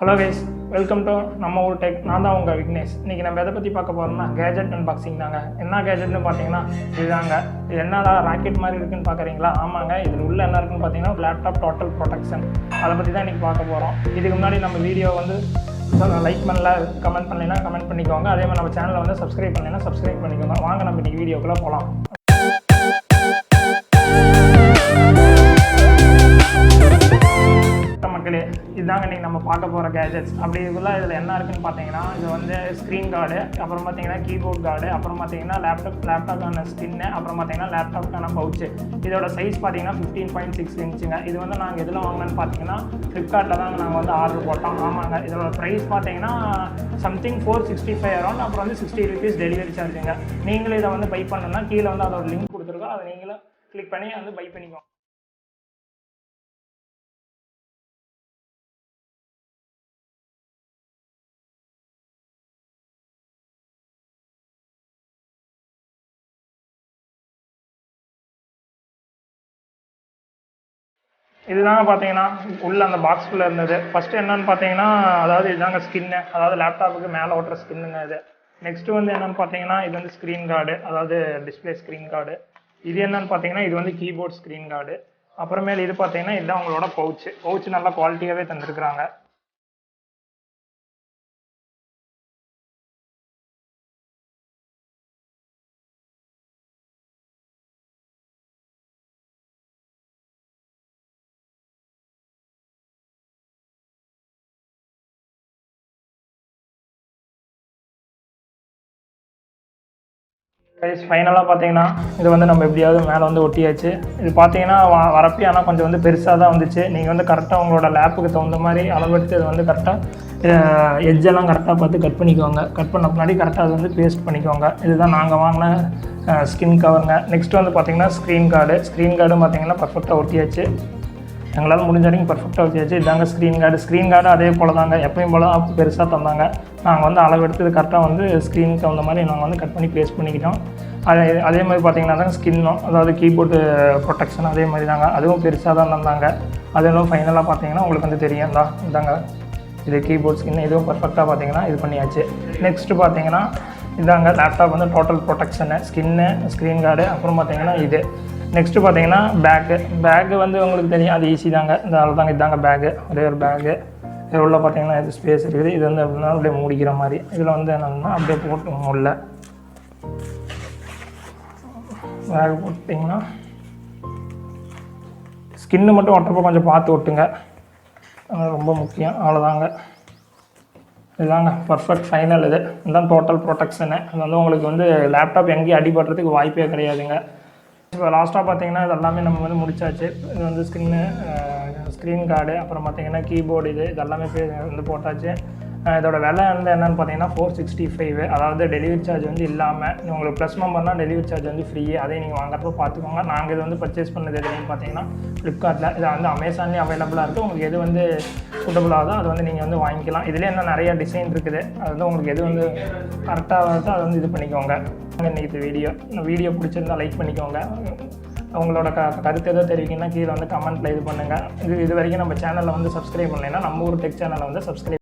Hello guys, welcome to Namma Ooru Tech. நான் தான் உங்கள் விக்னேஷ். இன்றைக்கி நம்ம எதை பற்றி பார்க்க போகிறோம்னா கேஜெட் அன்பாக்சிங் தாங்க. என்ன கேஜெட்னு பார்த்தீங்கன்னா இதுதாங்க. இது என்னடா ராக்கெட் மாதிரி இருக்குன்னு பார்க்குறீங்களா? ஆமாங்க, இதில் உள்ள என்ன இருக்குன்னு பார்த்தீங்கன்னா லேப்டாப் டோட்டல் ப்ரொடெக்ஷன். அதை பற்றி தான் இன்றைக்கி பார்க்க போகிறோம். இதுக்கு முன்னாடி நம்ம வீடியோ வந்து லைக் பண்ணல, கமெண்ட் பண்ணலைன்னா கமெண்ட் பண்ணிக்கோங்க. அதே மாதிரி நம்ம சேனலை வந்து சப்ஸ்கிரைப் பண்ணலைன்னா சப்ஸ்கிரைப் பண்ணிக்கோங்க. வாங்க நம்ம இன்றைக்கி வீடியோக்குள்ளே போகலாம். மக்களே, இதுதாங்க இன்றைக்கி நம்ம பார்க்க போகிற கேஜெட்ஸ். அப்படி இதுக்குள்ள இதில் என்ன இருக்குன்னு பார்த்தீங்கன்னா இது வந்து ஸ்க்ரீன் கார்டு, அப்புறம் பார்த்தீங்கன்னா கீபோர்ட் கார்டு, அப்புறம் பார்த்தீங்கன்னா லேப்டாப்க்கான ஸ்கின்னு, அப்புறம் பார்த்தீங்கன்னா லேப்டாப்க்கான பவுச்சு. இதோட சைஸ் பார்த்தீங்கன்னா 15.6 இன்ச்சுங்க. இது வந்து நாங்கள் எதில் வாங்கினோன்னு பார்த்தீங்கன்னா ஃப்ளிப்கார்ட்டில் தாங்க நாங்கள் வந்து ஆர்டர் போட்டோம். ஆமாங்க, இதோட ப்ரைஸ் பார்த்தீங்கன்னா சம்திங் 465 அரௌண்ட். அப்புறம் வந்து 60 rupees டெலிவரி சார்ஜுங்க. நீங்களே இதை வந்து பை பண்ணணும்னா கீழே வந்து அதோட லிங்க் கொடுத்துருக்கோம். அதை நீங்களும் கிளிக் பண்ணி வந்து பை பண்ணிக்கோங்க. இதுதாங்க பார்த்தீங்கன்னா உள்ள அந்த பாக்ஸ்குள்ளே இருந்தது. ஃபஸ்ட்டு என்னென்னு பார்த்தீங்கன்னா அதாவது இதுதாங்க ஸ்கின்னு, அதாவது லேப்டாப்புக்கு மேலே ஓட்டுற ஸ்கின்னுங்க இது. நெக்ஸ்ட்டு வந்து என்னென்னு பார்த்தீங்கன்னா இது வந்து ஸ்க்ரீன் கார்டு, அதாவது டிஸ்பிளே ஸ்க்ரீன் கார்டு. இது என்னென்னு பார்த்தீங்கன்னா இது வந்து கீபோர்ட் ஸ்க்ரீன் கார்டு. அப்புறமேல் இது பார்த்தீங்கன்னா இதுதான் உங்களோட பவுச்சு நல்லா குவாலிட்டியாகவே தந்துருக்குறாங்க. கைஸ் ஃபைனலாக பார்த்தீங்கன்னா இது வந்து நம்ம எப்படியாவது மேலே வந்து ஒட்டியாச்சு. இது பார்த்தீங்கன்னா வரப்பி ஆனால் கொஞ்சம் வந்து பெருசாக தான் வந்துச்சு. நீங்கள் வந்து கரெக்டாக உங்களோட லேப்புக்கு தகுந்த மாதிரி அளவெடுத்து இது வந்து கரெக்டாக எட்ஜெல்லாம் கரெக்டாக பார்த்து கட் பண்ணிக்கோங்க. கட் பண்ண முன்னாடி கரெக்டாக அது வந்து பேஸ்ட் பண்ணிக்கோங்க. இதுதான் நாங்கள் வாங்கின ஸ்கின் கவருங்க. நெக்ஸ்ட் வந்து பார்த்தீங்கன்னா ஸ்க்ரீன் கார்டும் பார்த்தீங்கன்னா பர்ஃபெக்டாக ஒட்டியாச்சு. எங்களால் முடிஞ்ச வரைக்கும் பர்ஃபெக்டாக வச்சாச்சு. இதாங்க ஸ்க்ரீன் கார்டு அதே போல் தாங்க எப்பயும் போல் பெருசாக தந்தாங்க. நாங்கள் வந்து அளவு எடுத்து கரெக்டாக வந்து ஸ்க்ரீனுக்கு தகுந்த மாதிரி நாங்கள் வந்து கட் பண்ணி பேஸ்ட் பண்ணிக்கிட்டோம். அதே மாதிரி பார்த்திங்கன்னா தாங்க ஸ்கின்னும், அதாவது கீபோர்டு ப்ரொடெக்ஷன் அதே மாதிரி தாங்க, அதுவும் பெருசாக தான் தந்தாங்க. அதுவும் ஃபைனலாக பார்த்தீங்கன்னா உங்களுக்கு வந்து தெரியும் தான் இதாங்க இது கீபோர்ட் ஸ்கின். இதுவும் பர்ஃபெக்டாக பார்த்தீங்கன்னா இது பண்ணியாச்சு. நெக்ஸ்ட்டு பார்த்தீங்கன்னா இதாங்க லேப்டாப் வந்து டோட்டல் ப்ரொடெக்ஷனு, ஸ்க்ரீன் கார்டு, அப்புறம் பார்த்தீங்கன்னா இது. நெக்ஸ்ட்டு பார்த்தீங்கன்னா பேக்கு வந்து உங்களுக்கு தெரியும், அது ஈஸி தாங்க. தாங்க இதாங்க பேகு, ஒரே ஒரு பேகு. இது உள்ள பார்த்தீங்கன்னா இது ஸ்பேஸ் இருக்குது. இது வந்து எப்படின்னா அப்படியே மூடிக்கிற மாதிரி. இதில் வந்து என்னென்னா அப்படியே போட்டு உள்ள பேக் போட்டிங்கன்னா ஸ்கின்னு மட்டும் ஒட்டுறப்போ கொஞ்சம் பார்த்து ஒட்டுங்க, அது ரொம்ப முக்கியம். அவ்வளோதாங்க, இதுதாங்க பர்ஃபெக்ட் ஃபைனல். இதுதான் டோட்டல் ப்ரொடெக்ஷனு. அது வந்து உங்களுக்கு வந்து லேப்டாப் எங்கேயும் அடிபடுறதுக்கு வாய்ப்பே கிடையாதுங்க. இப்போ லாஸ்ட்டாக பார்த்தீங்கன்னா இது எல்லாமே நம்ம வந்து முடிச்சாச்சு. இது வந்து ஸ்க்ரீன் கார்டு, அப்புறம் பார்த்தீங்கன்னா கீபோர்டு, இது எல்லாமே வந்து போட்டாச்சு. இதோட விலை வந்து என்னென்னு பார்த்தீங்கன்னா 465. அதாவது டெலிவரி சார்ஜ் வந்து இல்லாமல். உங்களுக்கு ப்ளஸ் மெம்பர்னால் டெலிவரி சார்ஜ் வந்து ஃப்ரீ. அதையும் நீங்கள் வாங்குறப்போ பார்த்துக்கோங்க. நாங்கள் இது வந்து பர்ச்சேஸ் பண்ணது எதுன்னு பார்த்தீங்கன்னா ஃப்ளிப்கார்ட்டில். இது வந்து அமேசான்லேயும் அவைலபிளாக இருக்குது. உங்களுக்கு எது வந்து சூட்டபுளாகுதோ அது வந்து நீங்கள் வந்து வாங்கிக்கலாம். இதில் என்ன நிறையா டிசைன் இருக்குது, அது வந்து உங்களுக்கு எது வந்து கரெக்டாக வருதோ அதை வந்து இது பண்ணிக்கோங்க. இன்றைக்கி வீடியோ பிடிச்சிருந்தால் லைக் பண்ணிக்கோங்க. உங்களோட கருத்து எதோ தெரிவிக்கணும்னா கீழே வந்து கமெண்ட்டில் இது பண்ணுங்கள். இது வரைக்கும் நம்ம சேனலில் வந்து சப்ஸ்கிரைப் பண்ணலைன்னா நம்ம ஊர் டெக் சேனலை வந்து சப்ஸ்கிரைப்